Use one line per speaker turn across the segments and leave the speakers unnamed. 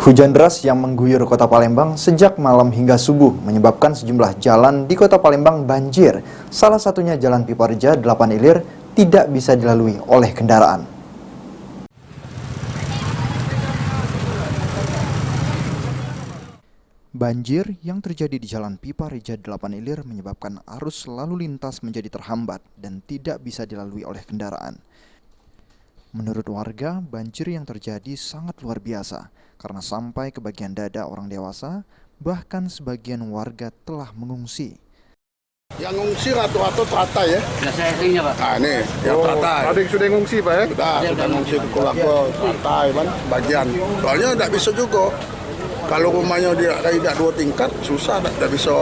Hujan deras yang mengguyur kota Palembang sejak malam hingga subuh menyebabkan sejumlah jalan di kota Palembang banjir. Salah satunya Jalan Piparja 8 Ilir tidak bisa dilalui oleh kendaraan. Banjir yang terjadi di Jalan Piparja 8 Ilir menyebabkan arus lalu lintas menjadi terhambat dan tidak bisa dilalui oleh kendaraan. Menurut warga, banjir yang terjadi sangat luar biasa karena sampai ke bagian dada orang dewasa, bahkan sebagian warga telah mengungsi.
Yang ngungsi rata-rata teratai ya.
Sudah saya ringnya, Pak.
Nah ini, yang teratai.
Ada yang sudah ngungsi, Pak ya?
Sudah ngungsi ke keluarga teratai kan, bagian. Soalnya tidak bisa juga. Kalau rumahnya dia tidak 2 tingkat, susah, tidak bisa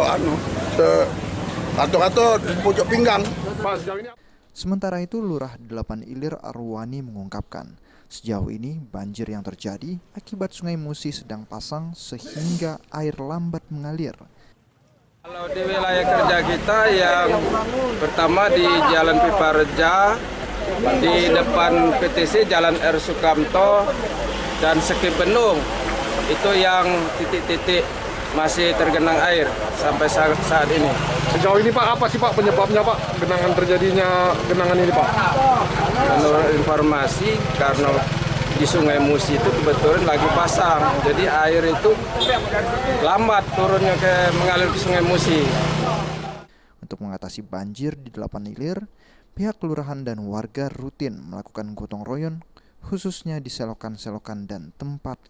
rata-rata pojok pinggang.
Pak, sejauh ini
Sementara itu, Lurah 8 Ilir Arwani mengungkapkan, sejauh ini banjir yang terjadi akibat Sungai Musi sedang pasang sehingga air lambat mengalir.
Kalau di wilayah kerja kita yang pertama di Jalan Piparja, di depan PTC Jalan R. Sukamto dan Sekibenung, itu yang titik-titik masih tergenang air sampai saat ini.
sejauh ini Pak, apa sih Pak penyebabnya Pak terjadinya genangan ini Pak?
Menurut informasi karena di Sungai Musi itu kebetulan lagi pasang, jadi air itu lambat turunnya mengalir ke Sungai Musi.
Untuk mengatasi banjir di 8 Ilir, pihak kelurahan dan warga rutin melakukan gotong royong khususnya di selokan-selokan dan tempat